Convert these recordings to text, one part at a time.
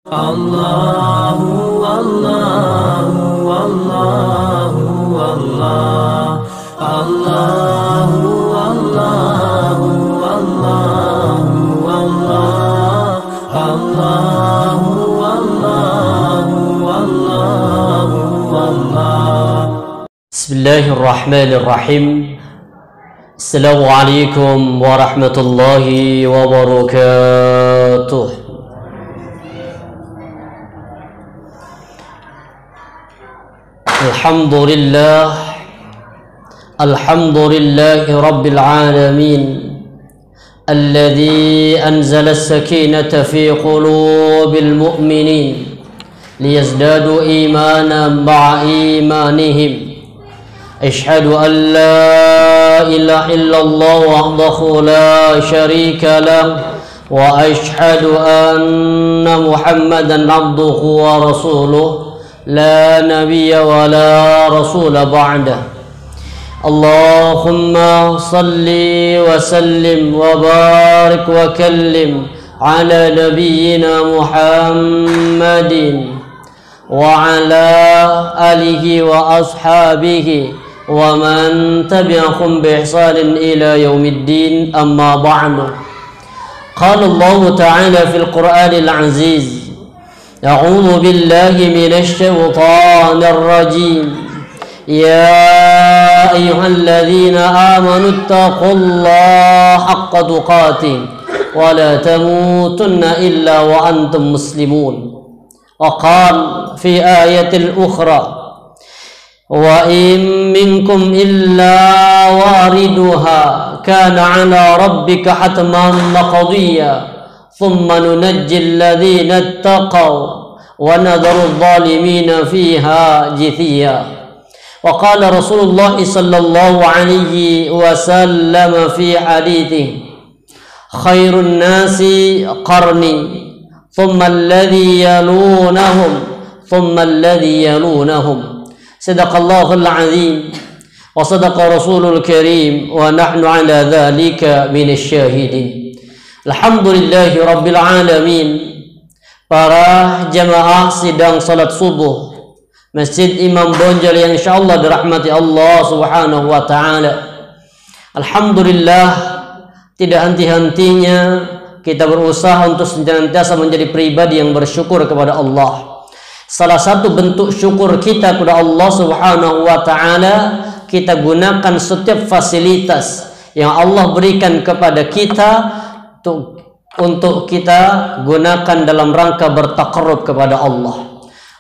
Allahu Allahu Allahu Allah Allahu Allahu Allahu Allah Allahu Allahu Allahu Allah. Bismillahirrahmanirrahim. Assalamualaikum warahmatullahi wabarakatuh. Alhamdulillahi Rabbil Alamin Alladhi anzala as-sakinata fi qulubil mu'minin liyazdadu imanan ma'a imanihim. Ashhadu an la ilaha illallah wahdahu la syarika lah wa ashhadu anna Muhammadan abduhu wa rasuluh la nabiyya wa la rasula ba'dah. Allahumma salli wa sallim wa barik wa kallim ala nabiyyina Muhammadin wa ala alihi wa ashabihi wa man tabi'ahum bi ihsanin ila yaumiddin, amma ba'du. Qala Allah ta'ala fil Qur'anil aziz, a'udzu billahi minasy syaithanir rajim. Ya ayyuhalladzina amanu taqullaha haqqa tuqatih wa la tamutunna illa wa antum muslimun. Wa qala fi ayatil ukhra, wa in minkum illa wariduha kana ala rabbika hatman maqdiya thumma nunajji alladhina ittaqaw wa nadharu adh-dhalimina fiha jithiya. Wa qala Rasulullah sallallahu alaihi wasallam fi hadithihi, khairun nasi qarni thumma alladhi yalunahum thumma alladhi yalunahum. Sadaqallahul azim wa sadaqa rasulul karim wa nahnu ala dhalika minasy syahidin. Alhamdulillahi rabbil alamin. Para jamaah sidang salat subuh Masjid Imam Bonjol yang insyaallah dirahmati Allah subhanahu wa ta'ala. Alhamdulillah, tidak henti-hentinya kita berusaha untuk senantiasa menjadi pribadi yang bersyukur kepada Allah. Salah satu bentuk syukur kita kepada Allah subhanahu wa ta'ala, kita gunakan setiap fasilitas yang Allah berikan kepada kita untuk kita gunakan dalam rangka bertaqarrub kepada Allah.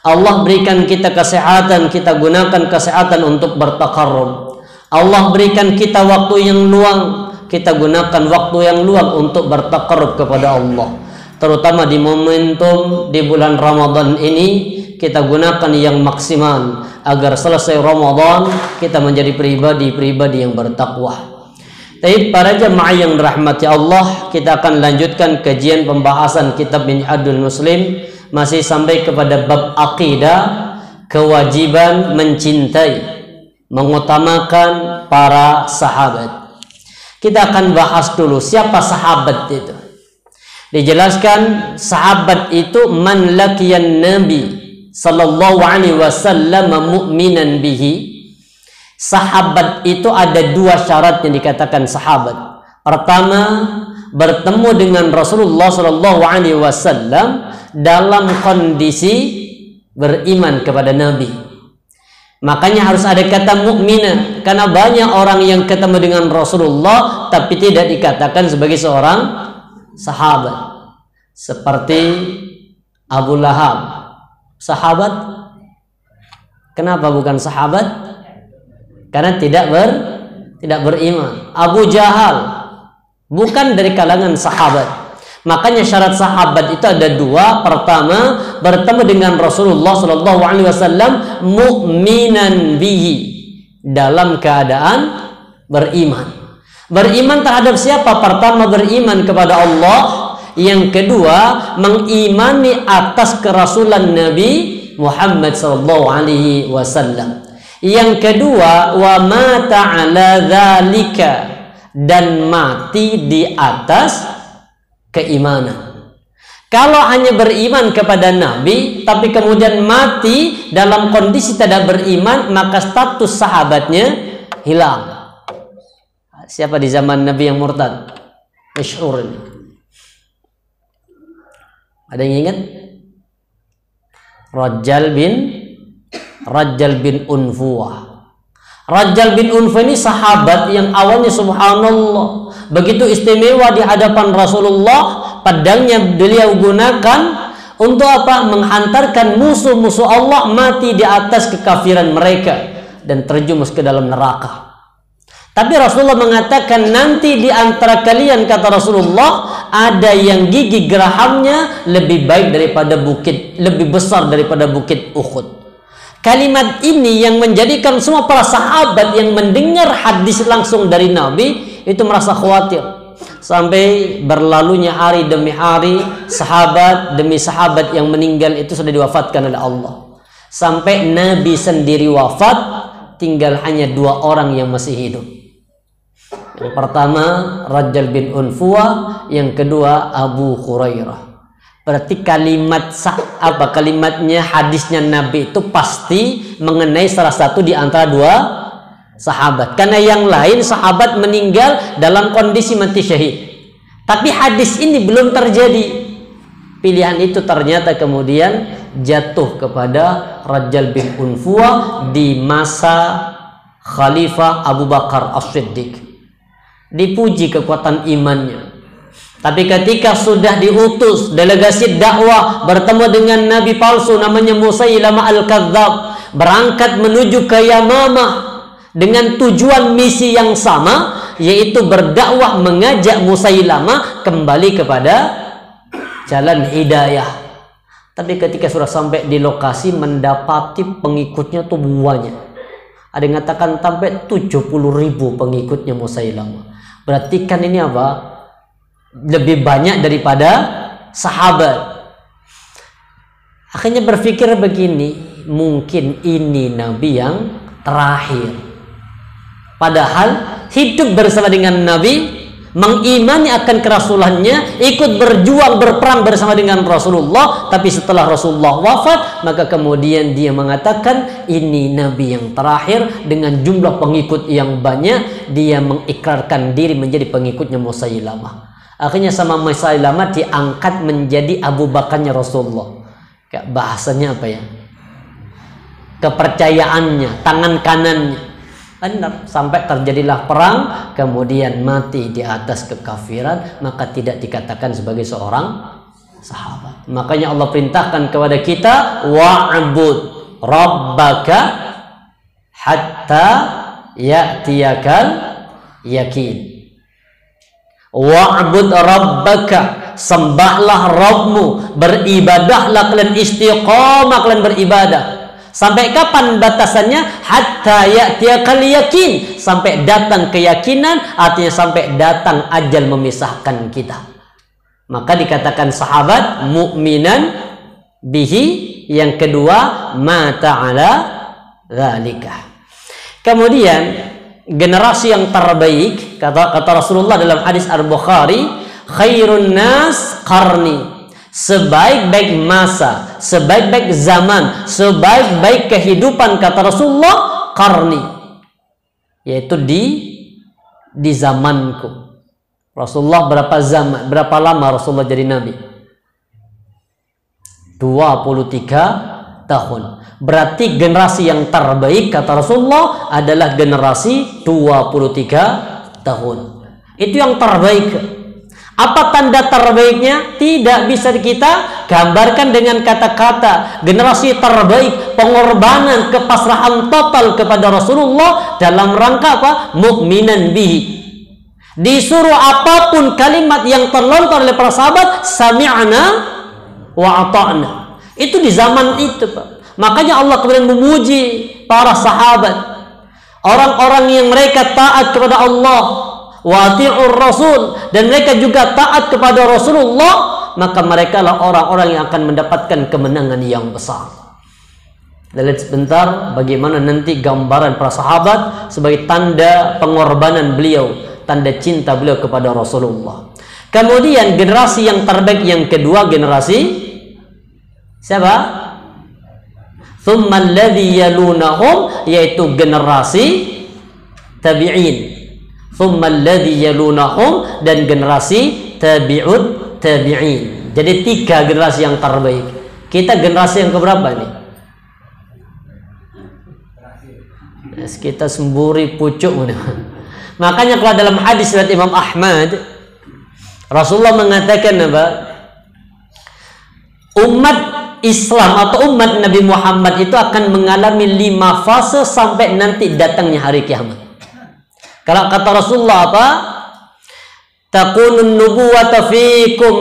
Allah berikan kita kesehatan, kita gunakan kesehatan untuk bertaqarrub. Allah berikan kita waktu yang luang, kita gunakan waktu yang luang untuk bertaqarrub kepada Allah. Terutama di momentum di bulan Ramadan ini, kita gunakan yang maksimal agar selesai Ramadan kita menjadi pribadi-pribadi yang bertakwa. Tapi para jemaah yang dirahmati Allah, kita akan lanjutkan kajian pembahasan kitab Minhajul Muslim, masih sampai kepada bab akidah, kewajiban mencintai, mengutamakan para sahabat. Kita akan bahas dulu siapa sahabat itu. Dijelaskan sahabat itu man laqiyan nabi sallallahu alaihi wasallam mu'minan bihi. Sahabat itu ada dua syarat yang dikatakan sahabat. Pertama, bertemu dengan Rasulullah sallallahu alaihi wasallam dalam kondisi beriman kepada Nabi. Makanya harus ada kata mukminah, karena banyak orang yang ketemu dengan Rasulullah tapi tidak dikatakan sebagai seorang sahabat. Seperti Abu Lahab. Sahabat? Kenapa bukan sahabat? Karena tidak beriman. Abu Jahal bukan dari kalangan sahabat. Makanya syarat sahabat itu ada dua. Pertama, bertemu dengan Rasulullah sallallahu alaihi wasallam mu'minan bihi, dalam keadaan beriman. Beriman terhadap siapa? Pertama, beriman kepada Allah. Yang kedua, mengimani atas kerasulan Nabi Muhammad sallallahu alaihi wasallam. Yang kedua, wa mata ala dzalika, dan mati di atas keimanan. Kalau hanya beriman kepada Nabi tapi kemudian mati dalam kondisi tidak beriman, maka status sahabatnya hilang. Siapa di zaman Nabi yang murtad? Masyhur ini. Ada yang ingat? Rajjal bin Unfuwah. Rajjal bin Unfuwah ini sahabat yang awalnya subhanallah begitu istimewa di hadapan Rasulullah. Pedangnya beliau gunakan untuk apa? Menghantarkan musuh-musuh Allah mati di atas kekafiran mereka dan terjumus ke dalam neraka. Tapi Rasulullah mengatakan nanti di antara kalian, kata Rasulullah, ada yang gigi gerahamnya lebih baik daripada lebih besar daripada bukit Uhud. Kalimat ini yang menjadikan semua para sahabat yang mendengar hadis langsung dari Nabi itu merasa khawatir. Sampai berlalunya hari demi hari, sahabat demi sahabat yang meninggal itu sudah diwafatkan oleh Allah. Sampai Nabi sendiri wafat, tinggal hanya 2 orang yang masih hidup. Yang pertama Rajjal bin Unfuwah, yang kedua Abu Hurairah. Berarti kalimatnya hadisnya Nabi itu pasti mengenai salah satu di antara 2 sahabat, karena yang lain sahabat meninggal dalam kondisi mati syahid. Tapi hadis ini belum terjadi. Pilihan itu ternyata kemudian jatuh kepada Rajjal bin Unfuwah di masa Khalifah Abu Bakar As-Siddiq. Dipuji kekuatan imannya. Tapi ketika sudah diutus delegasi dakwah bertemu dengan nabi palsu namanya Musailamah Al-Kadzdzab, berangkat menuju ke Yamamah dengan tujuan misi yang sama, yaitu berdakwah mengajak Musailamah kembali kepada jalan hidayah. Tapi ketika sudah sampai di lokasi mendapati pengikutnya tuh banyak. Ada yang mengatakan sampai 70.000 pengikutnya Musailamah. Berarti kan ini apa? Lebih banyak daripada sahabat. Akhirnya berpikir begini, mungkin ini Nabi yang terakhir. Padahal hidup bersama dengan Nabi, mengimani akan kerasulannya, ikut berjuang berperang bersama dengan Rasulullah. Tapi setelah Rasulullah wafat, maka kemudian dia mengatakan ini Nabi yang terakhir. Dengan jumlah pengikut yang banyak, dia mengikrarkan diri menjadi pengikutnya Musailamah. Akhirnya sama Musailamah diangkat menjadi Abu Bakarnya Rasulullah. Kayak bahasanya apa ya? Kepercayaannya, tangan kanannya. Benar, sampai terjadilah perang, kemudian mati di atas kekafiran, maka tidak dikatakan sebagai seorang sahabat. Makanya Allah perintahkan kepada kita, wa'bud rabbaka hatta ya'tiyakal yakin. Wa'bud rabbaka, sembahlah Rabbmu, beribadahlah kalian, istiqamah kalian beribadah. Sampai kapan batasannya? Hatta ya'tiyakal yakin, sampai datang keyakinan, artinya sampai datang ajal memisahkan kita. Maka dikatakan sahabat mu'minan bihi. Yang kedua, mata ala dzalika. Kemudian generasi yang terbaik, kata Rasulullah dalam hadis Al-Bukhari, khairun nas qarni. Sebaik-baik masa, sebaik-baik zaman, sebaik-baik kehidupan, kata Rasulullah, qarni, yaitu di zamanku. Rasulullah berapa zaman, berapa lama Rasulullah jadi nabi? 23 tahun. Berarti generasi yang terbaik, kata Rasulullah, adalah generasi 23 tahun. Itu yang terbaik. Apa tanda terbaiknya? Tidak bisa kita gambarkan dengan kata-kata. Generasi terbaik, pengorbanan, kepasrahan total kepada Rasulullah dalam rangka apa? Mu'minan bihi. Disuruh apapun kalimat yang terlontar oleh para sahabat, sami'na wa ata'na. Itu di zaman itu, Pak. Makanya Allah kemudian memuji para sahabat, orang-orang yang mereka taat kepada Allah, wati'ur Rasul, dan mereka juga taat kepada Rasulullah, maka mereka lah orang-orang yang akan mendapatkan kemenangan yang besar. Kita lihat sebentar bagaimana nanti gambaran para sahabat sebagai tanda pengorbanan beliau, tanda cinta beliau kepada Rasulullah. Kemudian generasi yang terbaik yang kedua generasi siapa? Tsumma alladzi yalunahum, yaitu generasi tabi'in. Tsumma alladzi yalunahum, dan generasi tabi'ut tabi'in. Jadi 3 generasi yang terbaik. Kita generasi yang keberapa nih? Kita semburi pucuk. Makanya kalau dalam hadis riwayat Imam Ahmad, Rasulullah mengatakan apa? Umat Islam atau umat Nabi Muhammad itu akan mengalami 5 fase sampai nanti datangnya hari kiamat. Kalau kata Rasulullah apa? Takunun nubuwata fikum,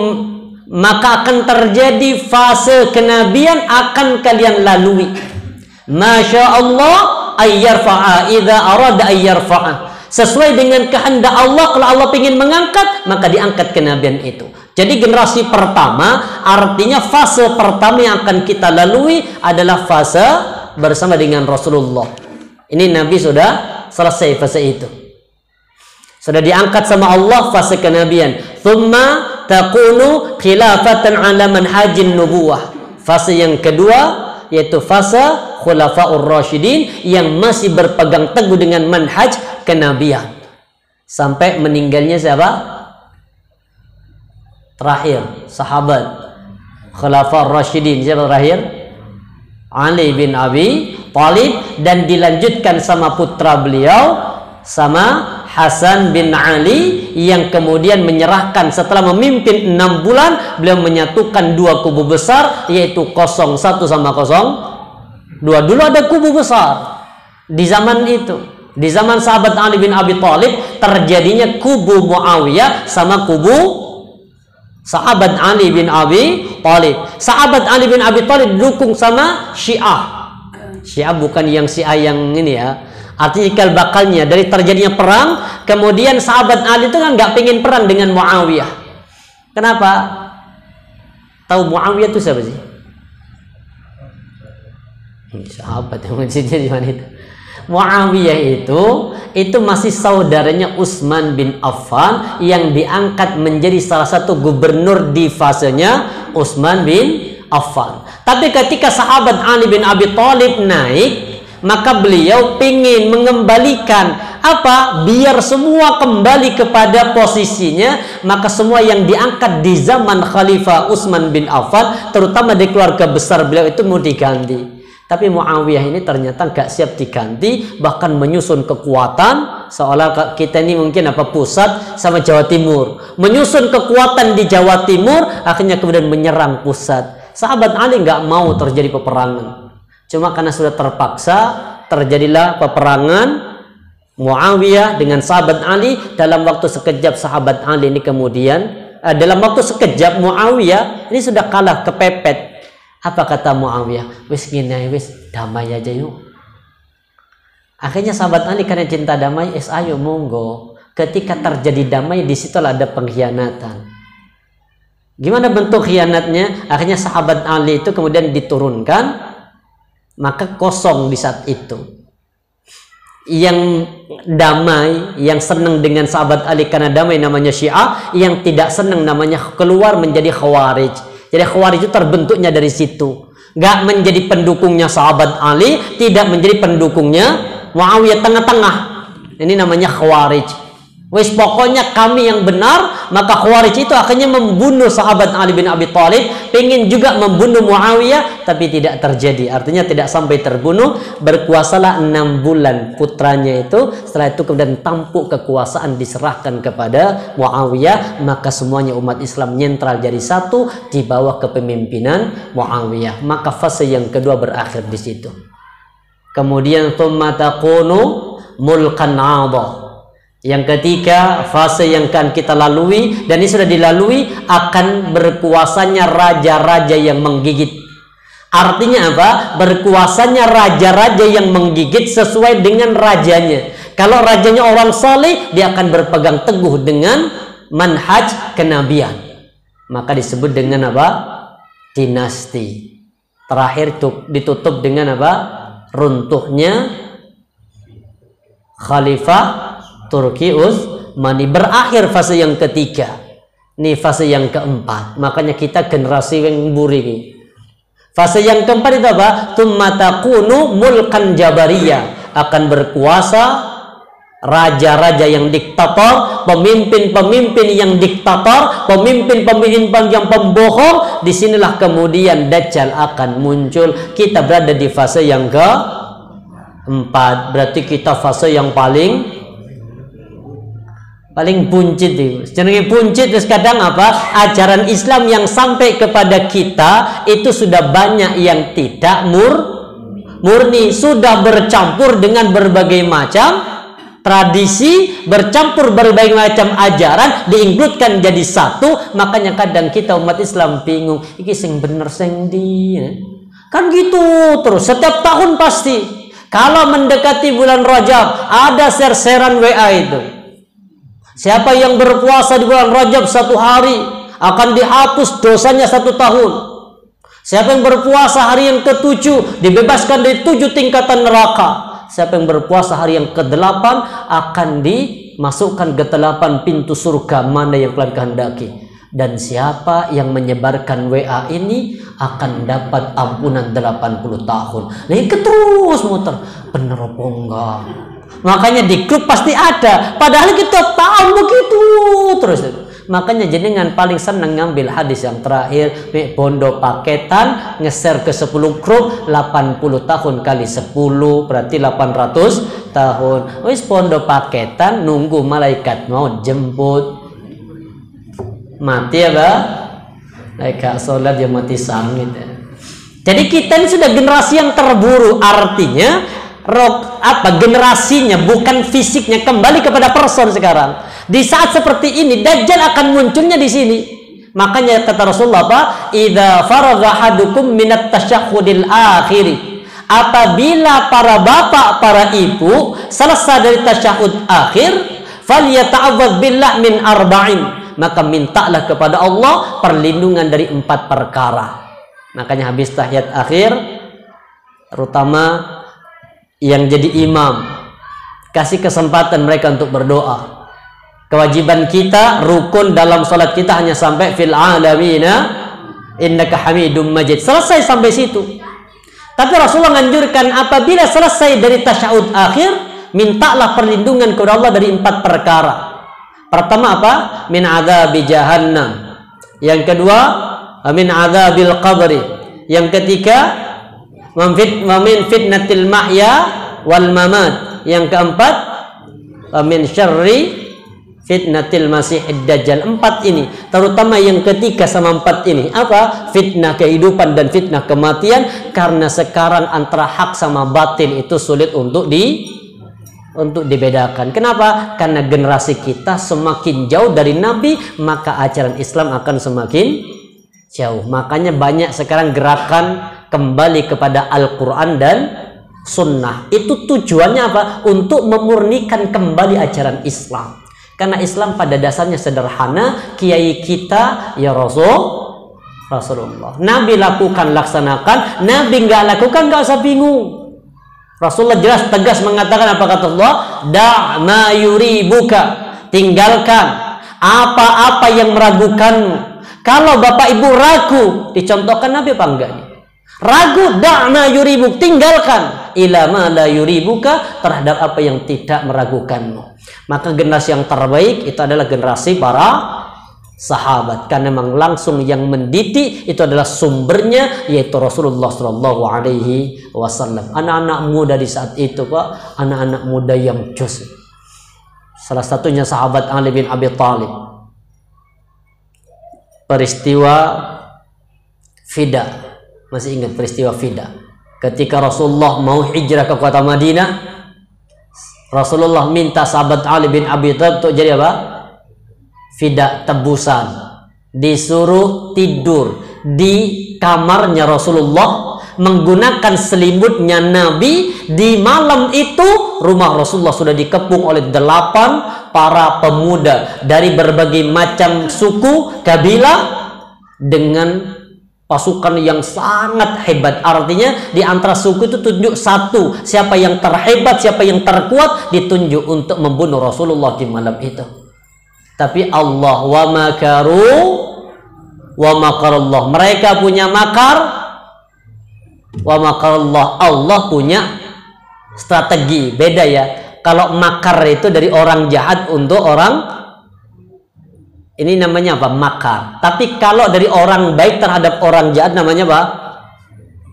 maka akan terjadi fase kenabian akan kalian lalui. Masya Allah ayyarfa'a, idza arada ayyarfa'a. Sesuai dengan kehendak Allah, kalau Allah ingin mengangkat, maka diangkat kenabian itu. Jadi generasi pertama, artinya fase pertama yang akan kita lalui adalah fase bersama dengan Rasulullah. Ini Nabi sudah selesai fase itu. Sudah diangkat sama Allah fase kenabian. Thumma takunu khilafatan ala manhajin nubuwah. Fase yang kedua yaitu fase khulafaur rasyidin yang masih berpegang teguh dengan manhaj kenabian sampai meninggalnya siapa? Terakhir sahabat khulafaur rasyidin. Siapa terakhir? Ali bin Abi Thalib, dan dilanjutkan sama putra beliau sama Hasan bin Ali, yang kemudian menyerahkan setelah memimpin 6 bulan beliau menyatukan 2 kubu besar, yaitu 01 sama 02. Dulu ada kubu besar di zaman itu. Di zaman sahabat Ali bin Abi Thalib terjadinya kubu Muawiyah sama kubu sahabat Ali bin Abi Thalib. Sahabat Ali bin Abi Thalib didukung sama Syiah. Syiah bukan yang Syiah yang ini ya. Artinya cikal bakalnya dari terjadinya perang, kemudian sahabat Ali itu kan nggak pengen perang dengan Muawiyah. Kenapa? Tahu Muawiyah itu siapa sih? Ini sahabat yang masjidnya di mana itu? Muawiyah itu masih saudaranya Utsman bin Affan yang diangkat menjadi salah satu gubernur di fasenya Utsman bin Affan. Tapi ketika sahabat Ali bin Abi Thalib naik, maka beliau ingin mengembalikan apa? Biar semua kembali kepada posisinya. Maka semua yang diangkat di zaman Khalifah Utsman bin Affan, terutama di keluarga besar beliau, itu mau diganti. Tapi Muawiyah ini ternyata gak siap diganti, bahkan menyusun kekuatan seolah kita ini mungkin apa pusat sama Jawa Timur, menyusun kekuatan di Jawa Timur, akhirnya kemudian menyerang pusat. Sahabat Ali nggak mau terjadi peperangan. Cuma karena sudah terpaksa, terjadilah peperangan Muawiyah dengan sahabat Ali. Dalam waktu sekejap sahabat Ali ini kemudian dalam waktu sekejap Muawiyah ini sudah kalah, kepepet. Apa kata Muawiyah? Wis gini, wis damai aja yuk. Akhirnya sahabat Ali karena cinta damai, ayo monggo. Ketika terjadi damai, disitulah ada pengkhianatan. Gimana bentuk khianatnya? Akhirnya sahabat Ali itu kemudian diturunkan, maka kosong di saat itu. Yang damai, yang senang dengan sahabat Ali karena damai namanya Syiah, yang tidak senang namanya keluar menjadi Khawarij. Jadi Khawarij itu terbentuknya dari situ. Gak menjadi pendukungnya sahabat Ali, tidak menjadi pendukungnya Muawiyah, tengah-tengah. Ini namanya Khawarij. Wis pokoknya kami yang benar, maka Khawarij itu akhirnya membunuh sahabat Ali bin Abi Thalib, pengen juga membunuh Muawiyah, tapi tidak terjadi. Artinya tidak sampai terbunuh. Berkuasalah 6 bulan putranya itu. Setelah itu kemudian tampuk kekuasaan diserahkan kepada Muawiyah, maka semuanya umat Islam nyentral jadi satu di bawah kepemimpinan Muawiyah. Maka fase yang kedua berakhir di situ. Kemudian tsumma takunu mulkan 'adha. Yang ketiga, fase yang akan kita lalui, dan ini sudah dilalui, akan berkuasanya raja-raja yang menggigit. Artinya apa? Berkuasanya raja-raja yang menggigit sesuai dengan rajanya. Kalau rajanya orang soleh, dia akan berpegang teguh dengan manhaj kenabian. Maka disebut dengan apa? Dinasti. Terakhir ditutup dengan apa? Runtuhnya Khalifah Turki Utsmani. Berakhir fase yang ketiga. Ini fase yang keempat. Makanya kita generasi yang buri. Fase yang keempat itu apa? Tsumma takunu mulkan jabariyah. Akan berkuasa raja-raja yang diktator, pemimpin-pemimpin yang diktator, pemimpin-pemimpin yang pembohong. Disinilah kemudian Dajjal akan muncul. Kita berada di fase yang keempat. Berarti kita fase yang paling buncit itu. Jenenge buncit terus kadang apa? Ajaran Islam yang sampai kepada kita itu sudah banyak yang tidak murni, sudah bercampur dengan berbagai macam tradisi, bercampur berbagai macam ajaran, diinglutkan jadi satu. Makanya kadang kita umat Islam bingung, iki sing bener sing ndi ya? Kan gitu terus setiap tahun pasti. Kalau mendekati bulan Rajab ada share-sharean WA itu. Siapa yang berpuasa di bulan Rajab 1 hari akan dihapus dosanya 1 tahun. Siapa yang berpuasa hari yang ke-7 dibebaskan dari 7 tingkatan neraka. Siapa yang berpuasa hari yang ke-8 akan dimasukkan ke 8 pintu surga mana yang telah kehendaki. Dan siapa yang menyebarkan WA ini akan dapat ampunan 80 tahun. Nah, ini terus muter. Bener apa enggak? Makanya di grup pasti ada. Padahal kita tahu begitu terus. Makanya jenengan paling senang ngambil hadis yang terakhir, bondo paketan, nge-share ke 10 grup, 80 tahun kali 10 berarti 800 tahun. Wis bondo paketan nunggu malaikat mau jemput. Mati ya, Pak? Mereka sholat ya mati sangit. Jadi kita ini sudah generasi yang terburu, artinya generasinya bukan fisiknya, kembali kepada person sekarang. Di saat seperti ini Dajjal akan munculnya di sini. Makanya kata Rasulullah apa? Idza faragha ahadukum minat tasyahhudil akhir. Apabila para bapak, para ibu selesai dari tasyahud akhir, falyata'awwadz billah min arba'in. Maka mintalah kepada Allah perlindungan dari 4 perkara. Makanya habis tahiyat akhir, terutama yang jadi imam, kasih kesempatan mereka untuk berdoa. Kewajiban kita, rukun dalam salat kita hanya sampai fil alamina innaka hamidum majid. Selesai sampai situ. Tapi Rasulullah menganjurkan apabila selesai dari tasyahud akhir, mintalah perlindungan kepada Allah dari 4 perkara. Pertama apa? Min adzabi jahannam. Yang kedua, min adzabil qabri. Yang ketiga, min fitnatil mahya wal mamat. Yang keempat, min syarri fitnatil masihid dajjal. 4 ini, terutama yang ketiga sama 4 ini apa? Fitnah kehidupan dan fitnah kematian. Karena sekarang antara hak sama batil itu sulit untuk dibedakan. Kenapa? Karena generasi kita semakin jauh dari Nabi, maka ajaran Islam akan semakin jauh. Makanya banyak sekarang gerakan kembali kepada Al-Quran dan Sunnah. Itu tujuannya apa? Untuk memurnikan kembali ajaran Islam. Karena Islam pada dasarnya sederhana. Kiai kita ya Rasulullah. Nabi lakukan, laksanakan. Nabi nggak lakukan, nggak usah bingung. Rasulullah jelas tegas mengatakan apa kata Allah? Da' ma yuribuka. Tinggalkan apa-apa yang meragukanmu. Kalau bapak ibu ragu, dicontohkan Nabi apa enggak? Ragu, da' ma yuribuk, tinggalkan. Ila ma la yuribuka, terhadap apa yang tidak meragukanmu. Maka generasi yang terbaik itu adalah generasi para sahabat, karena memang langsung yang mendidik itu adalah sumbernya, yaitu Rasulullah Shallallahu Alaihi Wasallam. Anak-anak muda di saat itu, Pak, anak-anak muda yang jos. Salah satunya sahabat Ali bin Abi Thalib. Peristiwa Fida, masih ingat peristiwa Fida? Ketika Rasulullah mau hijrah ke kota Madinah, Rasulullah minta sahabat Ali bin Abi Thalib untuk jadi apa? Fida, tebusan. Disuruh tidur di kamarnya Rasulullah menggunakan selimutnya Nabi. Di malam itu rumah Rasulullah sudah dikepung oleh 8 para pemuda dari berbagai macam suku, kabilah, dengan pasukan yang sangat hebat. Artinya di antara suku itu tunjuk satu, siapa yang terhebat, siapa yang terkuat, ditunjuk untuk membunuh Rasulullah di malam itu. Tapi Allah wa makaru wa makarallah. Mereka punya makar, wa makarallah. Allah punya strategi. Beda ya. Kalau makar itu dari orang jahat untuk orang, ini namanya apa? Makar. Tapi kalau dari orang baik terhadap orang jahat namanya apa?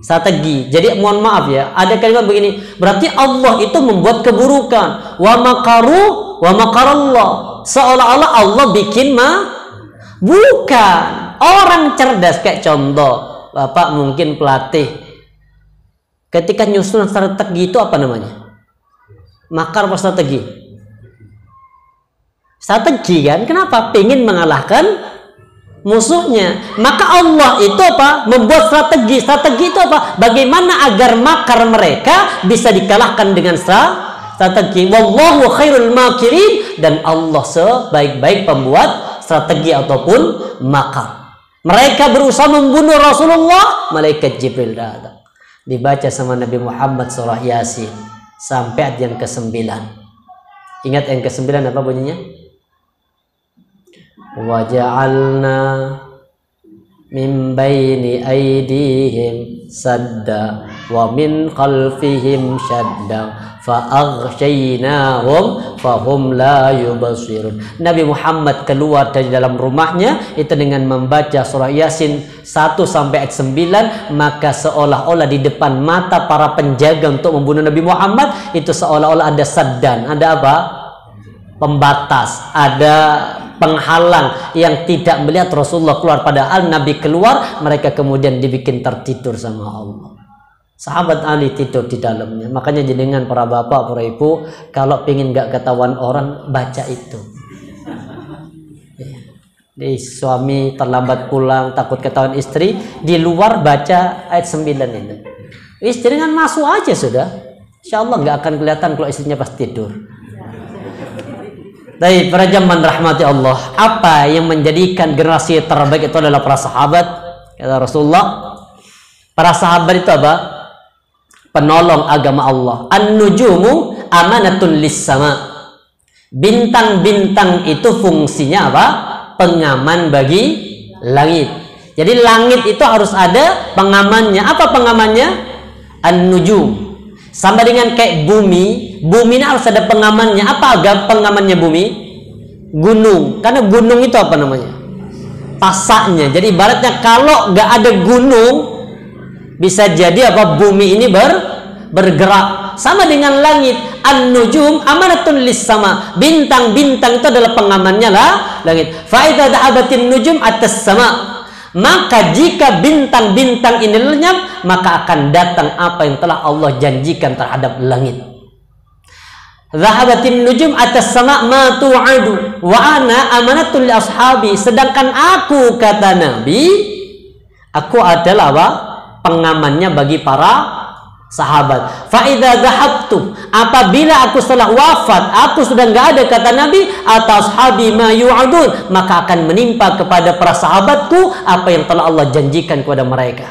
Strategi. Jadi mohon maaf ya, ada kalimat begini, berarti Allah itu membuat keburukan. Wa makaru wa makarallah. Seolah-olah Allah bikin bukan. Orang cerdas, kayak contoh, Bapak mungkin pelatih. Ketika nyusun strategi itu apa namanya? Makar apa strategi? Strategi kan? Kenapa? Pengen mengalahkan musuhnya. Maka Allah itu apa? Membuat strategi. Strategi itu apa? Bagaimana agar makar mereka bisa dikalahkan dengan strategi. Wallahu khairul makirin. Dan Allah sebaik-baik pembuat strategi ataupun makar. Mereka berusaha membunuh Rasulullah, malaikat Jibril datang. Dibaca sama Nabi Muhammad surah Yasin sampai ayat yang ke-9. Ingat yang ke-9 apa bunyinya? Wa ja'alna min baini aydihim sadda wa min khalfihim shadda fa aghshaynahum fahum la yubsirun. Nabi Muhammad keluar dari dalam rumahnya itu dengan membaca surah Yasin 1 sampai ayat 9, maka seolah-olah di depan mata para penjaga untuk membunuh Nabi Muhammad itu seolah-olah ada saddan, ada apa? Pembatas, ada penghalang yang tidak melihat Rasulullah keluar. Padahal Nabi keluar, mereka kemudian dibikin tertidur sama Allah. Sahabat Ali tidur di dalamnya. Makanya jenengan para bapak, para ibu, kalau pingin gak ketahuan orang, baca itu. Di suami terlambat pulang, takut ketahuan istri, di luar baca ayat 9 itu. Istri dengan masuk aja sudah. Insya Allah gak akan kelihatan kalau istrinya pas tidur. Tapi para jamaah rahmati Allah, apa yang menjadikan generasi terbaik itu adalah para sahabat. Kata Rasulullah, para sahabat itu apa? Penolong agama Allah. An-nujumu amanatun lis-sama. Bintang-bintang itu fungsinya apa? Pengaman bagi langit. Jadi langit itu harus ada pengamannya. Apa pengamannya? An-nujum. Sama dengan kayak bumi. Bumi ini harus ada pengamannya. Apa agak pengamannya bumi? Gunung. Karena gunung itu apa namanya? Pasaknya. Jadi ibaratnya kalau nggak ada gunung, bisa jadi apa? Bumi ini bergerak. Sama dengan langit. An-nujum amanatun lis-sama. Bintang-bintang itu adalah pengamannya lah langit. Fa idza dhahabatin nujum atas sama. Maka jika bintang-bintang ini lenyap, maka akan datang apa yang telah Allah janjikan terhadap langit. Dhahabatin nujum atas sama ma tu'adu wa ana amanatul li ashabi. Sedangkan aku, kata Nabi, aku adalah apa? Pengamannya bagi para sahabat. Fa idza dhahabtu, apabila aku setelah wafat, aku sudah enggak ada, kata Nabi, atas ashabi ma yu'adun, maka akan menimpa kepada para sahabatku apa yang telah Allah janjikan kepada mereka.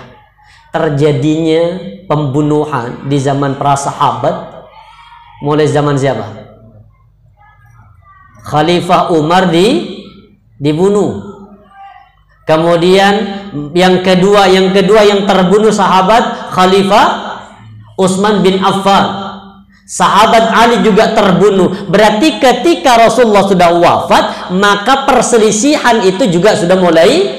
Terjadinya pembunuhan di zaman para sahabat mulai zaman siapa? Khalifah Umar dibunuh. Kemudian yang kedua yang terbunuh sahabat Khalifah Utsman bin Affan. Sahabat Ali juga terbunuh. Berarti ketika Rasulullah sudah wafat, maka perselisihan itu juga sudah mulai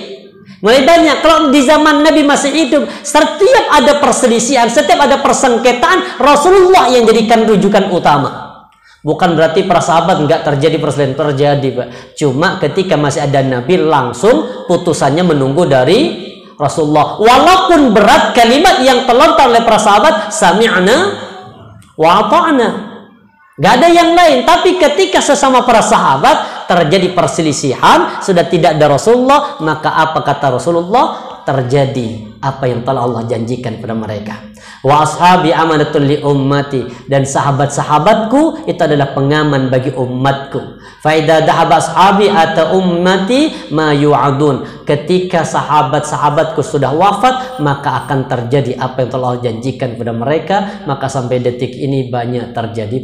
banyak. Kalau di zaman Nabi masih hidup, setiap ada perselisihan, setiap ada persengketaan, Rasulullah yang jadikan rujukan utama. Bukan berarti para sahabat nggak terjadi perselisihan, terjadi, Pak. Cuma ketika masih ada Nabi, langsung putusannya menunggu dari Rasulullah. Walaupun berat kalimat yang terlontar oleh para sahabat, sami'na wa ata'na. Gak ada yang lain. Tapi ketika sesama para sahabat terjadi perselisihan, sudah tidak ada Rasulullah, maka apa kata Rasulullah? Terjadi apa yang telah Allah janjikan kepada mereka. Wa ashabi amanatul li ummati, dan sahabat-sahabatku itu adalah pengaman bagi umatku. Fa idza dhahaba ashabi ata ummati ma yu'adun. Ketika sahabat-sahabatku sudah wafat, maka akan terjadi apa yang telah Allah janjikan kepada mereka. Maka sampai detik ini banyak terjadi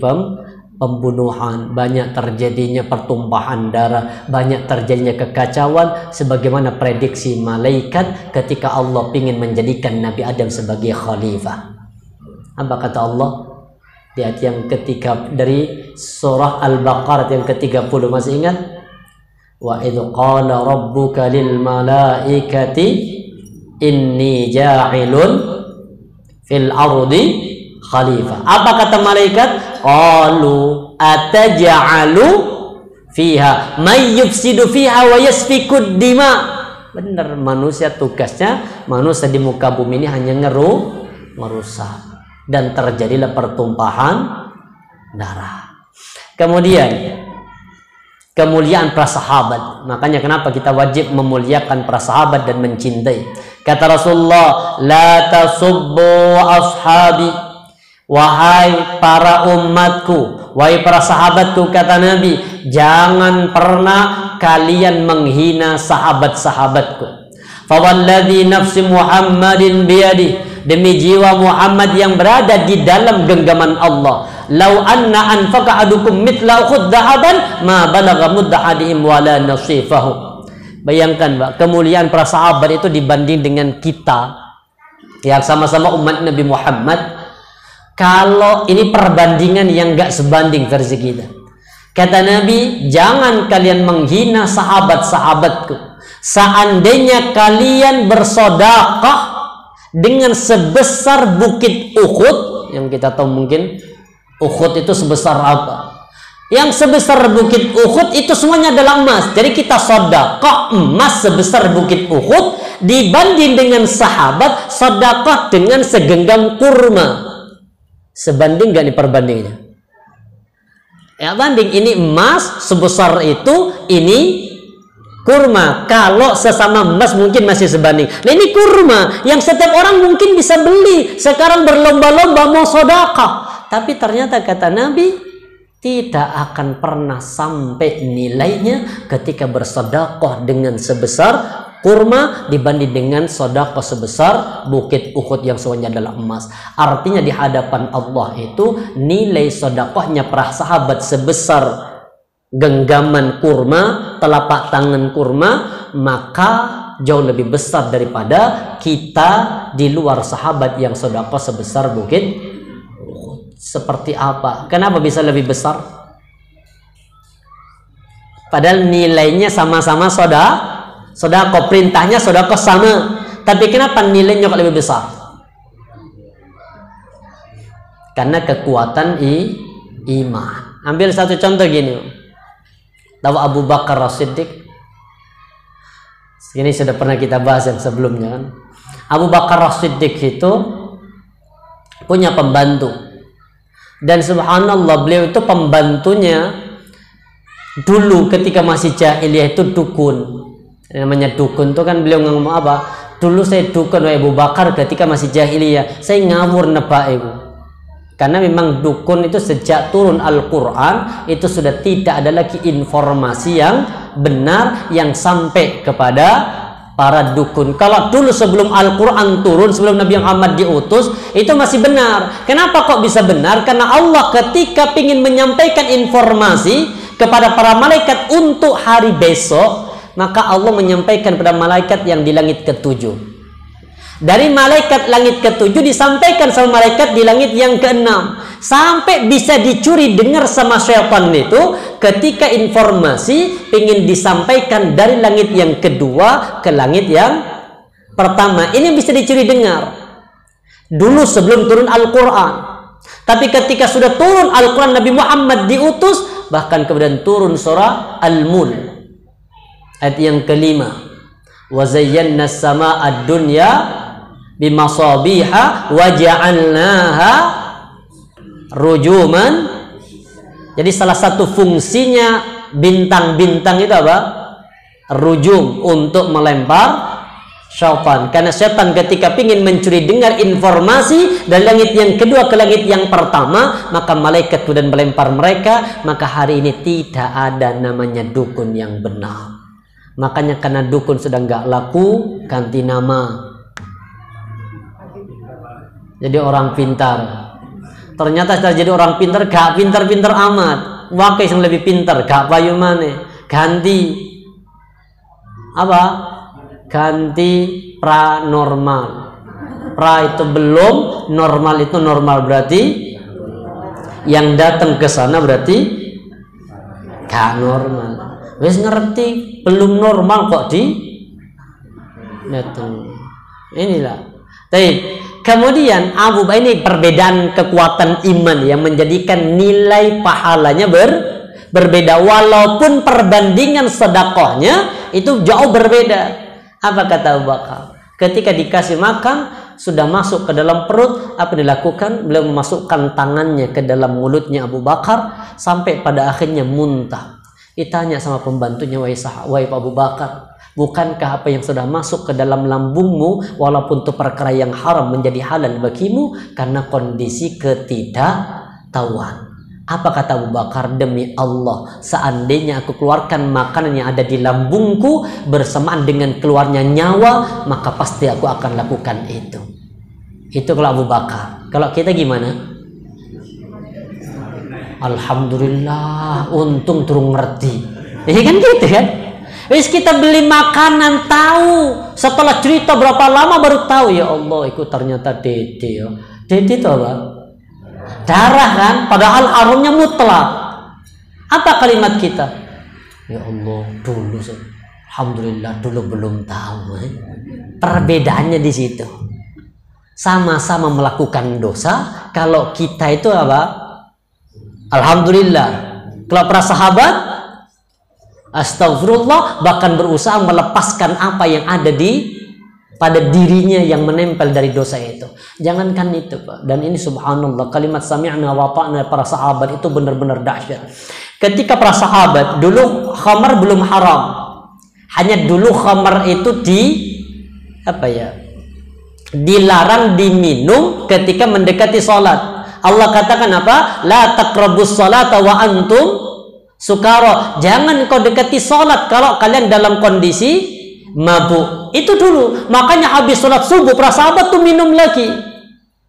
pembunuhan, banyak terjadinya pertumpahan darah, banyak terjadinya kekacauan, sebagaimana prediksi malaikat ketika Allah ingin menjadikan Nabi Adam sebagai khalifah. Apa kata Allah di ayat yang ketiga dari surah Al-Baqarah yang ke-30, masih ingat? Wa idh qala rabbuka lil malaikati inni ja'ilun fil ardi khalifah. Apa kata malaikat? Qalu ataj'alu fiha may yufsidu fiha wa yasfikud dima. Benar, manusia tugasnya, manusia di muka bumi ini hanya merusak, dan terjadilah pertumpahan darah. Kemudian kemuliaan para sahabat. Makanya kenapa kita wajib memuliakan para sahabat dan mencintai. Kata Rasulullah, la tasubbu ashabi, wahai para umatku, wahai para sahabatku, kata Nabi, jangan pernah kalian menghina sahabat-sahabatku. Fawalladzi nafsi Muhammadin biyadi, demi jiwa Muhammad yang berada di dalam genggaman Allah, lau anna anfaqa adukum mithla ukhud dhahaban ma balagha mudda adihim wala nasifahu. Bayangkan, Pak, kemuliaan para sahabat itu dibanding dengan kita yang sama-sama umat Nabi Muhammad. Kalau ini perbandingan yang gak sebanding versi kita. Kata Nabi, jangan kalian menghina sahabat-sahabatku. Seandainya kalian bersedekah dengan sebesar bukit Uhud, yang kita tahu mungkin Uhud itu sebesar apa? Yang sebesar bukit Uhud itu semuanya adalah emas. Jadi kita sedekah emas sebesar bukit Uhud dibanding dengan sahabat sedekah dengan segenggam kurma. Sebanding gak nih perbandingannya? Ya banding, ini emas sebesar itu, ini kurma. Kalau sesama emas mungkin masih sebanding. Nah ini kurma yang setiap orang mungkin bisa beli. Sekarang berlomba-lomba mau sedekah. Tapi ternyata kata Nabi, tidak akan pernah sampai nilainya ketika bersedekah dengan sebesar kurma dibanding dengan sedekah sebesar bukit Uhud yang semuanya adalah emas. Artinya di hadapan Allah itu nilai sedekahnya para sahabat sebesar genggaman kurma, telapak tangan kurma, maka jauh lebih besar daripada kita di luar sahabat yang sedekah sebesar bukit. Seperti apa? Kenapa bisa lebih besar? Padahal nilainya sama-sama sedekah, perintahnya sedekah sama. Tapi kenapa nilainya kok lebih besar? Karena kekuatan iman. Ambil satu contoh gini. Tahu Abu Bakar As-Siddiq? Ini sudah pernah kita bahas yang sebelumnya kan. Abu Bakar As-Siddiq itu punya pembantu. Dan subhanallah, beliau itu pembantunya dulu ketika masih jahiliyah itu dukun. Namanya dukun itu kan beliau ngomong apa? Dulu saya dukun wahai Abu Bakar ketika masih jahiliyah. Saya ngawur nebak ibu. Karena memang dukun itu sejak turun Al-Quran itu sudah tidak ada lagi informasi yang benar yang sampai kepada para dukun. Kalau dulu sebelum Al-Quran turun, sebelum Nabi Muhammad diutus, itu masih benar. Kenapa kok bisa benar? Karena Allah ketika ingin menyampaikan informasi kepada para malaikat untuk hari besok, maka Allah menyampaikan kepada malaikat yang di langit ke-7. Dari malaikat langit ke-7 disampaikan sama malaikat di langit yang ke-6. Sampai bisa dicuri dengar sama syaitan itu ketika informasi ingin disampaikan dari langit yang kedua ke langit yang pertama. Ini bisa dicuri dengar dulu sebelum turun Al-Quran. Tapi ketika sudah turun Al-Quran, Nabi Muhammad diutus, bahkan kemudian turun surah Al-Mulk ayat yang kelima, wa zayyana as-samaa'a ad-dunya bimasabiha wa ja'alnaha rujuman. Jadi salah satu fungsinya bintang-bintang itu apa? Rujum, untuk melempar syaitan. Karena syaitan ketika ingin mencuri dengar informasi dari langit yang kedua ke langit yang pertama, maka malaikat kemudian melempar mereka. Maka hari ini tidak ada namanya dukun yang benar. Makanya karena dukun sudah nggak laku, ganti nama. Jadi orang pintar. Ternyata setelah jadi orang pintar, gak pintar-pintar amat. Wakai yang lebih pintar, gak payu mana. Ganti apa? Ganti pranormal. Pra itu belum, normal itu normal, berarti yang datang ke sana berarti gak normal. Wes ngerti belum normal kok di datang. Inilah. Baik. Kemudian ini perbedaan kekuatan iman yang menjadikan nilai pahalanya berbeda, walaupun perbandingan sedekahnya itu jauh berbeda. Apa kata Abu Bakar? Ketika dikasih makan sudah masuk ke dalam perut, apa dilakukan? Beliau memasukkan tangannya ke dalam mulutnya Abu Bakar sampai pada akhirnya muntah. Ditanya sama pembantunya, wahai Abu Bakar, bukankah apa yang sudah masuk ke dalam lambungmu walaupun itu perkara yang haram menjadi halal bagimu karena kondisi ketidaktahuan? Apa kata Abu Bakar? Demi Allah, seandainya aku keluarkan makanan yang ada di lambungku bersamaan dengan keluarnya nyawa, maka pasti aku akan lakukan itu. Itu kalau Abu Bakar. Kalau kita gimana? Alhamdulillah, untung turun ngerti. Ini kan gitu kan? Wis kita beli makanan tahu, setelah cerita berapa lama baru tahu, ya Allah, itu ternyata dede ya. Dede itu apa? Darah kan? Padahal harumnya mutlak. Apa kalimat kita? Ya Allah, dulu alhamdulillah dulu belum tahu. Perbedaannya di situ. Sama-sama melakukan dosa. Kalau kita itu apa? Alhamdulillah. Kalau para sahabat, astagfirullah, bahkan berusaha melepaskan apa yang ada pada dirinya yang menempel dari dosa itu. Jangankan itu, Pak. Dan ini subhanallah, kalimat sami'na wa ta'na para sahabat itu benar-benar dahsyat. Ketika para sahabat dulu khamar belum haram. Hanya dulu khamar itu dilarang diminum ketika mendekati salat. Allah katakan apa? La taqrabus salata wa antum sukara. Jangan kau dekati salat kalau kalian dalam kondisi mabuk. Itu dulu. Makanya habis salat subuh para sahabat tuh minum lagi.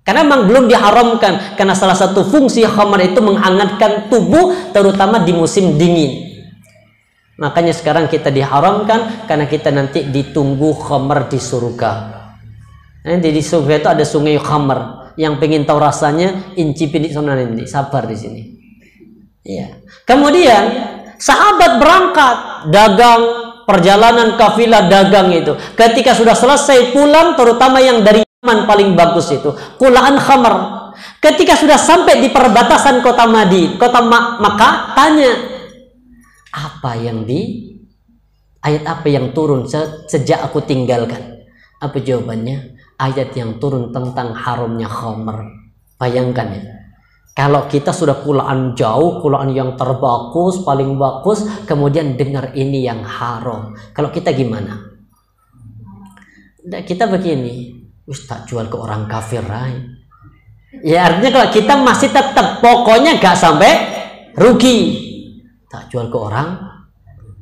Karena memang belum diharamkan. Karena salah satu fungsi khamar itu menghangatkan tubuh, terutama di musim dingin. Makanya sekarang kita diharamkan karena kita nanti ditunggu khamar di surga. Nanti di surga itu ada sungai khamar. Yang pengen tahu rasanya, incipin di sana ini, sabar di sini. Ya. Kemudian sahabat berangkat dagang, perjalanan kafilah dagang itu. Ketika sudah selesai pulang, terutama yang dari Yaman paling bagus itu, kulaan khamar. Ketika sudah sampai di perbatasan kota Makkah, tanya ayat apa yang turun sejak aku tinggalkan? Apa jawabannya? Ayat yang turun tentang haramnya khamar. Bayangkan ya, kalau kita sudah kulaan jauh, kulaan yang terbagus, paling bagus, kemudian dengar ini yang haram. Kalau kita gimana? Kita begini, tak jual ke orang kafir, ya artinya kalau kita masih tetap pokoknya gak sampai rugi, tak jual ke orang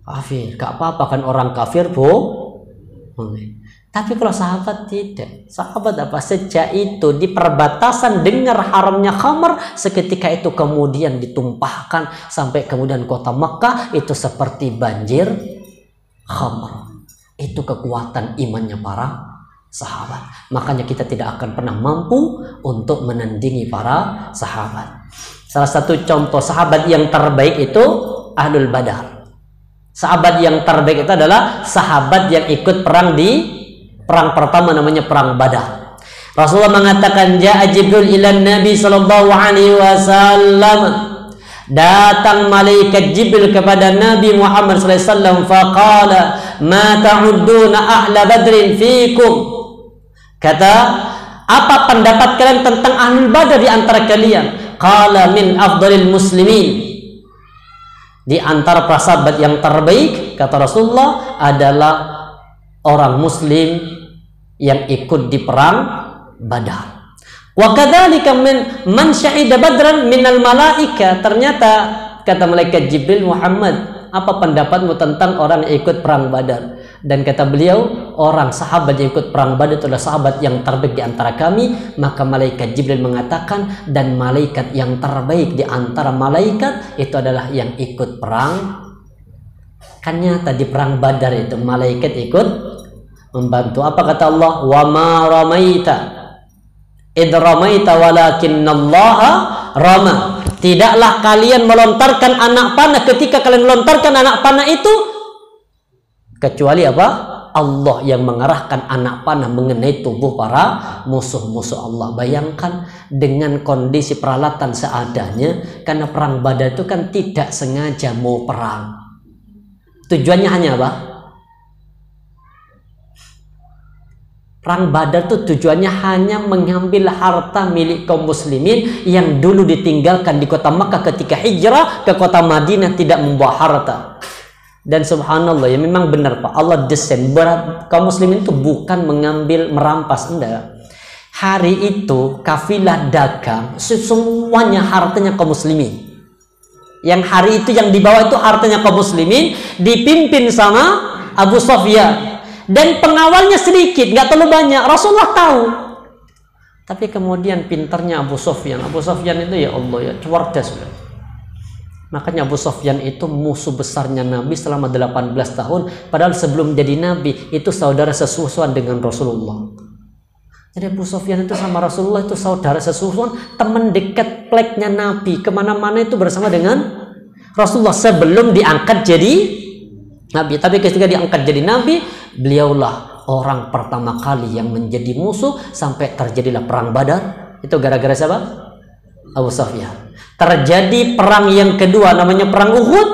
kafir, gak apa-apa kan orang kafir Tapi kalau sahabat tidak. Sahabat apa? Sejak itu di perbatasan dengar haramnya khamar, seketika itu kemudian ditumpahkan sampai kemudian kota Makkah itu seperti banjir khamar. Itu kekuatan imannya para sahabat. Makanya kita tidak akan pernah mampu untuk menandingi para sahabat. Salah satu contoh sahabat yang terbaik itu Ahlul Badar. Sahabat yang terbaik itu adalah sahabat yang ikut perang di perang pertama, namanya perang Badar. Rasulullah mengatakan, ja'a Jibril ila Nabi sallallahu alaihi wasallam. Datang malaikat Jibril kepada Nabi Muhammad sallallahu alaihi wasallam, faqala ma ta'udduna ahla badrin fikum. Kata, apa pendapat kalian tentang Ahlul Badar di antara kalian? Qala min afdalil muslimin. Di antara para sahabat yang terbaik, kata Rasulullah, adalah orang muslim yang ikut di perang Badar. Wa kadzalika man syahida badran minal malaika. Ternyata kata malaikat Jibril, Muhammad, apa pendapatmu tentang orang yang ikut perang Badar? Dan kata beliau, orang sahabat yang ikut perang Badar itu adalah sahabat yang terbaik di antara kami. Maka malaikat Jibril mengatakan, dan malaikat yang terbaik di antara malaikat itu adalah yang ikut perang. Kan nyata di perang Badar itu malaikat ikut membantu. Apa kata Allah? Wa ma ramaita id ramaita walakinnallaha rama. Tidaklah kalian melontarkan anak panah ketika kalian melontarkan anak panah itu, kecuali apa? Allah yang mengarahkan anak panah mengenai tubuh para musuh-musuh Allah. Bayangkan dengan kondisi peralatan seadanya, karena perang Badar itu kan tidak sengaja mau perang. Tujuannya hanya apa? Perang Badar itu tujuannya hanya mengambil harta milik kaum muslimin yang dulu ditinggalkan di kota Makkah ketika hijrah ke kota Madinah, tidak membawa harta. Dan subhanallah, ya memang benar Pak, Allah desain kaum muslimin itu bukan mengambil, merampas, enggak. Hari itu kafilah dagang semuanya hartanya kaum muslimin. Yang hari itu yang dibawa itu hartanya kaum muslimin, dipimpin sama Abu Sufyan. Dan pengawalnya sedikit, nggak terlalu banyak. Rasulullah tahu. Tapi kemudian pinternya Abu Sufyan. Abu Sufyan itu ya Allah ya, cerdas. Makanya Abu Sufyan itu musuh besarnya Nabi selama 18 tahun. Padahal sebelum jadi Nabi itu saudara sesusuan dengan Rasulullah. Jadi Abu Sufyan itu sama Rasulullah itu saudara sesusuan, teman dekat pleknya Nabi. Kemana-mana itu bersama dengan Rasulullah sebelum diangkat jadi Nabi. Tapi ketika diangkat jadi Nabi, beliaulah orang pertama kali yang menjadi musuh sampai terjadilah perang Badar. Itu gara-gara siapa? Abu Sufyan. Terjadi perang yang kedua namanya perang Uhud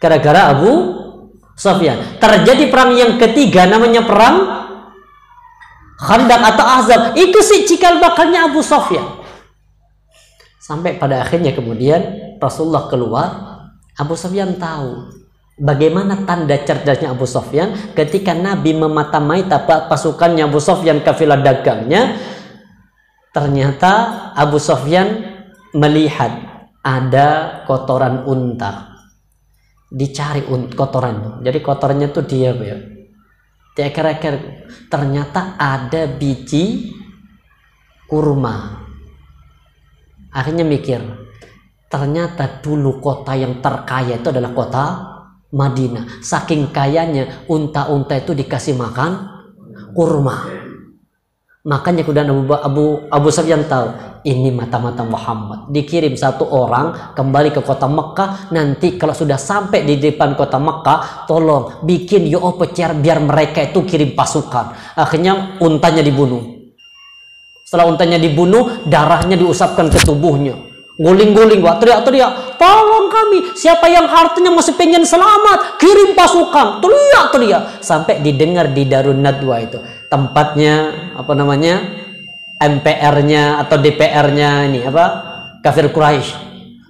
gara-gara Abu Sufyan. Terjadi perang yang ketiga namanya perang Khandaq atau Ahzab. Itu sih cikal bakalnya Abu Sufyan. Sampai pada akhirnya kemudian Rasulullah keluar, Abu Sufyan tahu bagaimana tanda cerdasnya Abu Sufyan ketika Nabi mematamai pasukannya Abu Sufyan, kafilah dagangnya. Ternyata Abu Sufyan melihat ada kotoran unta, dicari kotoran. Jadi kotorannya tuh dia ya, dieker-eker. Ternyata ada biji kurma. Akhirnya mikir, ternyata dulu kota yang terkaya itu adalah kota Madinah. Saking kayanya unta-unta itu dikasih makan kurma. Makanya kemudian Abu Sufyan tahu ini mata-mata Muhammad. Dikirim satu orang kembali ke kota Mekah. Nanti kalau sudah sampai di depan kota Mekah, tolong bikin pecer biar mereka itu kirim pasukan. Akhirnya untanya dibunuh. Setelah untanya dibunuh, darahnya diusapkan ke tubuhnya. Guling-guling, teriak-teriak, tolong kami, siapa yang hartanya masih pengen selamat, kirim pasukan, teriak-teriak. Sampai didengar di Darun Nadwa itu, tempatnya apa namanya, MPR-nya atau DPR-nya ini apa, kafir Quraisy,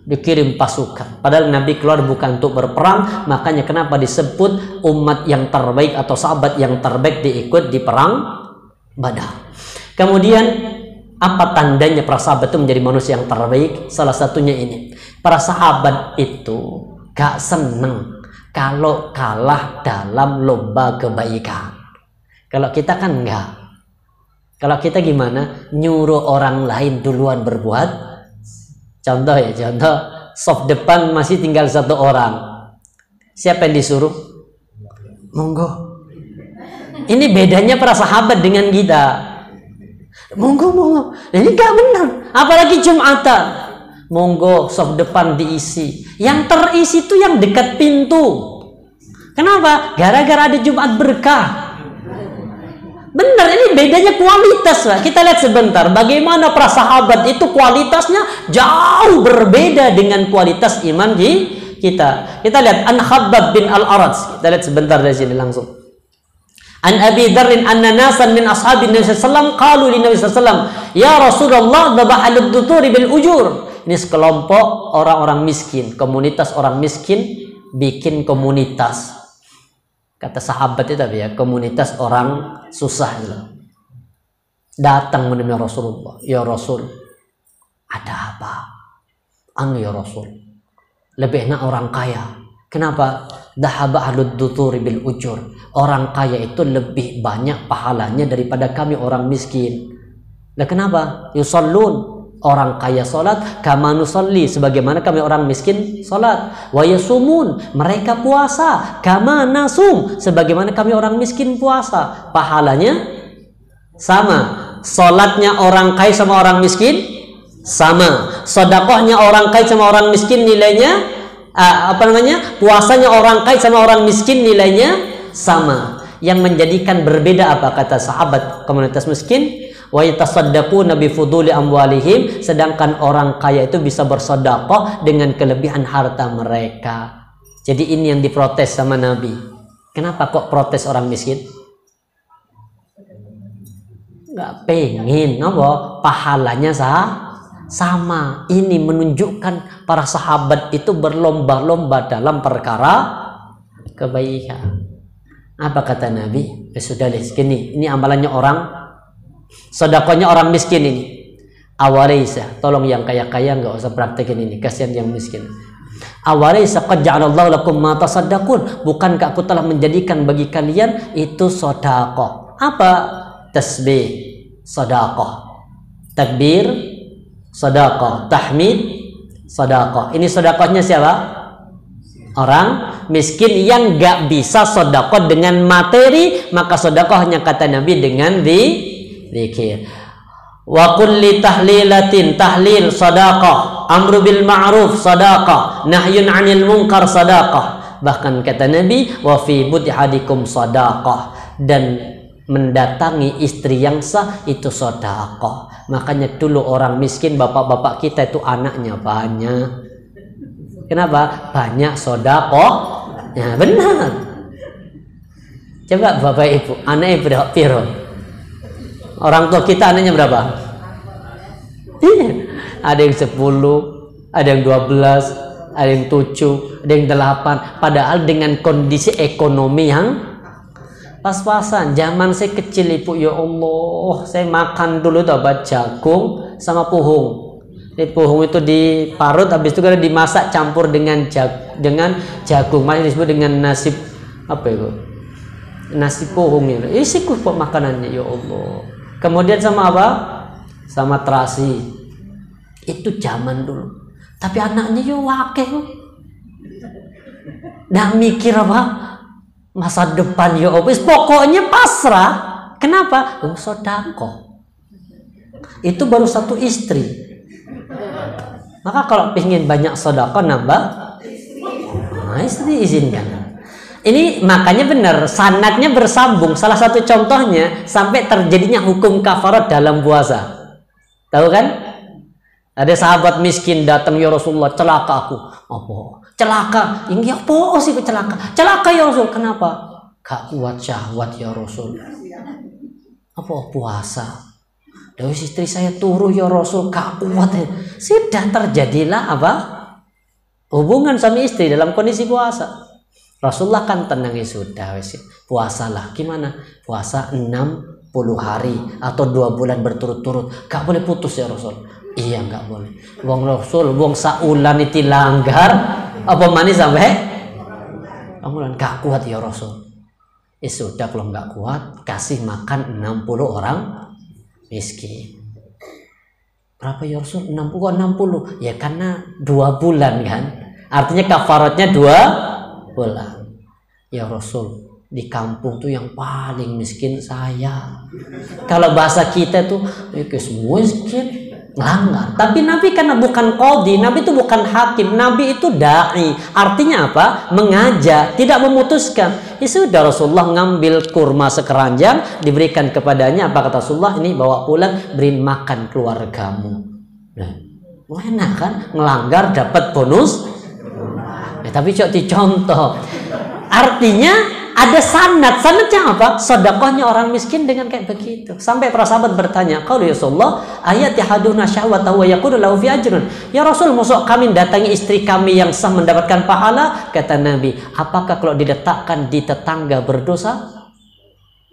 dikirim pasukan. Padahal Nabi keluar bukan untuk berperang. Makanya kenapa disebut umat yang terbaik atau sahabat yang terbaik diikut di perang Badar. Kemudian apa tandanya para sahabat itu menjadi manusia yang terbaik? Salah satunya ini, para sahabat itu gak seneng kalau kalah dalam lomba kebaikan. Kalau kita kan enggak. Kalau kita gimana? Nyuruh orang lain duluan berbuat. Contoh ya, contoh soft depan masih tinggal satu orang. Siapa yang disuruh? Monggo. Ini bedanya para sahabat dengan kita. Monggo. Ini gak benar. Apalagi Jumatan. Monggo soft depan diisi. Yang terisi itu yang dekat pintu. Kenapa? Gara-gara ada Jumat berkah. Benar, ini bedanya kualitas Pak. Kita lihat sebentar bagaimana para sahabat itu kualitasnya jauh berbeda dengan kualitas iman kita. Kita lihat An Khabbab bin Al-Arad. Kita lihat sebentar dari sini langsung. An Abi Dzarrin anna nasan min ashabin Nabi sallallahu alaihi wasallam qalu li Nabi sallallahu alaihi wasallam, "Ya Rasulullah, dhabahal ad-duturi bil ujur." Ini sekelompok orang-orang miskin, komunitas orang miskin bikin komunitas. Kata sahabat itu ya, komunitas orang susah gitu. Datang menemui Rasulullah, "Ya Rasul, ada apa?" "Anu ya Rasul, lebih enak orang kaya Kenapa? Dhahaba ahlud duturi bil ujur. Orang kaya itu lebih banyak pahalanya daripada kami orang miskin. Nah, kenapa? Yusallun. Orang kaya salat kama nusalli, sebagaimana kami orang miskin salat. Wa yasumun, mereka puasa kama nasum, sebagaimana kami orang miskin puasa. Pahalanya sama. Salatnya orang kaya sama orang miskin sama. Sedekahnya orang kaya sama orang miskin nilainya puasanya orang kaya sama orang miskin nilainya sama. Yang menjadikan berbeda apa kata sahabat komunitas miskin? Wa yatasaddaquna bi fuduli amwalihim, sedangkan orang kaya itu bisa bersedekah dengan kelebihan harta mereka. Jadi ini yang diprotes sama Nabi. Kenapa kok protes orang miskin? Nggak pengen apa pahalanya sama. Ini menunjukkan para sahabat itu berlomba-lomba dalam perkara kebaikan. Apa kata Nabi? Sudah gini, ini amalannya orang, sedekahnya orang miskin ini. Awalaysa, tolong yang kaya-kaya nggak usah praktekin ini, kasihan yang miskin. Awalaysa qad ja'alallahu lakum ma tasaddaqun, bukankah aku telah menjadikan bagi kalian itu sedekah? Apa? Tasbih, sedekah. Takbir, sedekah. Tahmid, sedekah. Ini sedekahnya siapa? Orang miskin yang gak bisa sedekah dengan materi, maka sedekahnya kata Nabi dengan zikir. Wa kulli tahlilatin, tahlil sedekah, amru bil ma'ruf sedekah, nahyun 'anil munkar sedekah. Bahkan kata Nabi, wa fi budhadikum sedekah, dan mendatangi istri yang sah itu sedekah. Makanya dulu orang miskin, bapak-bapak kita itu anaknya banyak. Kenapa? Banyak sedekah. Ya benar. Coba bapak ibu, anaknya berapa piro? Orang tua kita anaknya berapa? Ada yang 10, ada yang 12, ada yang 7, ada yang 8. Padahal dengan kondisi ekonomi yang pas-pasan. Zaman saya kecil ibu, ya Allah, saya makan dulu dapat jagung sama puhung. Ini puhung itu diparut, habis itu kan dimasak campur dengan jagung, masih disebut dengan nasi apa itu? Nasi puhung itu. Isi kok makanannya, ya Allah. Kemudian sama apa? Sama terasi. Itu zaman dulu. Tapi anaknya yo wakeh. Nggak mikir apa? Masa depan yo obis, pokoknya pasrah. Kenapa? Sedekah. Itu baru satu istri. Maka kalau ingin banyak sedekah nambah, istri izinkan. Ini makanya benar, sanadnya bersambung. Salah satu contohnya sampai terjadinya hukum kafarat dalam puasa. Tahu kan? Ada sahabat miskin datang, ya Rasulullah, celaka aku. Apa? Celaka? Ini apa sih celaka? Celaka ya Rasul. Kenapa? Gak kuat syahwat ya Rasul. Apa puasa? Dari istri saya turu ya Rasul, gak kuat. Sudah terjadilah apa? Hubungan suami istri dalam kondisi puasa. Rasulullah kan tenang, ya sudah, puasalah. Gimana? Puasa 60 hari atau 2 bulan berturut-turut. Gak boleh putus ya Rasul. Iya gak boleh. Wong Rasul, wong saulan itu langgar. Apa manis sampai? Amulan gak kuat ya Rasul. Ya sudah, kalau gak kuat, kasih makan 60 orang miskin. Berapa ya Rasul? 60. Ya karena 2 bulan kan. Artinya kafaratnya 2 bulan. Ya Rasul, di kampung tuh yang paling miskin saya. Kalau bahasa kita tuh semua miskin, ngelanggar. Tapi Nabi karena bukan qadhi, Nabi itu bukan hakim, Nabi itu dai. Artinya apa? Mengajak, tidak memutuskan. Ya sudah, Rasulullah ngambil kurma sekeranjang, diberikan kepadanya. Apa kata Rasulullah? Ini bawa pulang, beri makan keluargamu. Nah, enak kan? Ngelanggar dapat bonus. Tapi coba dicontoh. Artinya ada sanadnya apa? Sedekahnya orang miskin dengan kayak begitu. Sampai para sahabat bertanya, "Qaul ya Rasulullah, ayat yahaduna syahwatahu wa yaqulu lahu fi ajrun." Ya Rasul, masuk kami datangi istri kami yang sah mendapatkan pahala? Kata Nabi, apakah kalau diletakkan di tetangga berdosa?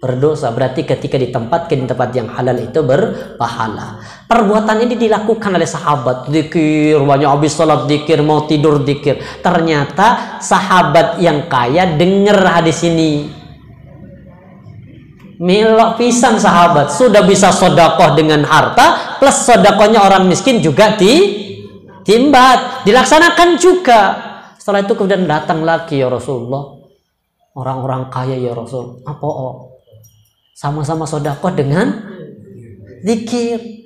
berdosa. Berarti ketika ditempatkan di tempat yang halal itu berpahala. Perbuatan ini dilakukan oleh sahabat. Zikir, banyak habis salat zikir, mau tidur zikir. Ternyata sahabat yang kaya dengar hadis ini. Milok pisan sahabat, sudah bisa sodakoh dengan harta, plus sodakohnya orang miskin juga ditimbat, dilaksanakan juga. Setelah itu kemudian datang lagi, ya Rasulullah, orang-orang kaya ya Rasul, apa sama-sama sodakoh dengan zikir,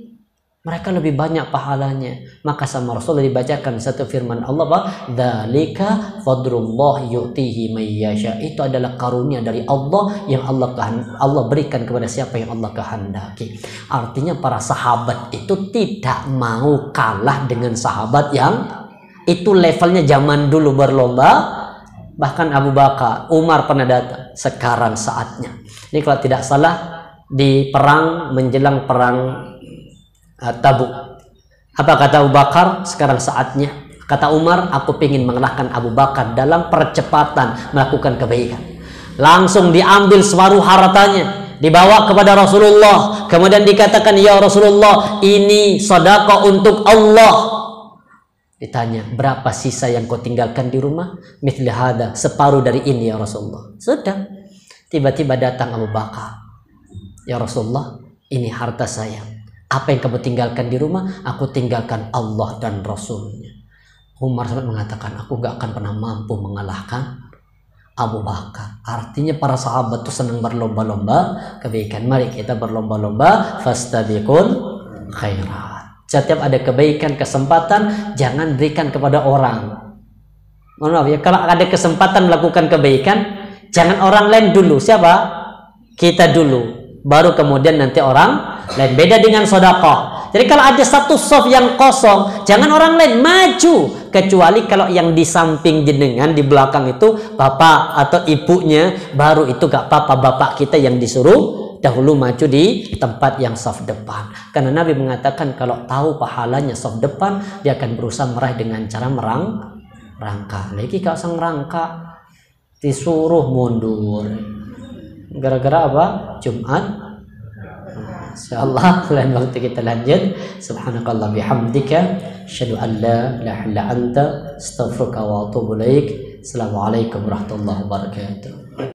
mereka lebih banyak pahalanya. Maka sama Rasul dibacakan satu firman Allah, bahwa dzalika fadlullah yu'tihi may yasha. Itu adalah karunia dari Allah yang Allah berikan kepada siapa yang Allah kehendaki. Artinya para sahabat itu tidak mau kalah dengan sahabat yang itu levelnya zaman dulu berlomba. Bahkan Abu Bakar, Umar pernah datang. Sekarang saatnya. Ini kalau tidak salah di perang menjelang perang Tabuk. Apa kata Abu Bakar? Sekarang saatnya. Kata Umar, aku ingin mengalahkan Abu Bakar dalam percepatan melakukan kebaikan. Langsung diambil separuh hartanya, dibawa kepada Rasulullah. Kemudian dikatakan, ya Rasulullah, ini sedekah untuk Allah. Ditanya, berapa sisa yang kau tinggalkan di rumah? Mithli hada, separuh dari ini ya Rasulullah. Sudah. Tiba-tiba datang Abu Bakar. Ya Rasulullah, ini harta saya. Apa yang kamu tinggalkan di rumah? Aku tinggalkan Allah dan Rasulnya. Umar sampai mengatakan, aku gak akan pernah mampu mengalahkan Abu Bakar. Artinya para sahabat itu senang berlomba-lomba kebaikan. Mari kita berlomba-lomba fastabiqul khairat. Setiap ada kebaikan, kesempatan, jangan berikan kepada orang. Mohon maaf ya, kalau ada kesempatan melakukan kebaikan, jangan orang lain dulu. Siapa? Kita dulu. Baru kemudian nanti orang lain. Beda dengan sedekah. Jadi kalau ada satu soft yang kosong, jangan orang lain maju. Kecuali kalau yang di samping jenengan, di belakang itu bapak atau ibunya, baru itu gak apa-apa, bapak kita yang disuruh dahulu maju di tempat yang soft depan. Karena Nabi mengatakan kalau tahu pahalanya soft depan, dia akan berusaha meraih dengan cara merangkak. Lagi kalau sang merangkak disuruh mundur. Gara-gara apa? Jumat. Insyaallah lain waktu kita lanjut. Subhanakallah bihamdika asyhadu an la ilaha illa anta astaghfiruka wa atubu ilaik. Assalamualaikum warahmatullahi wabarakatuh.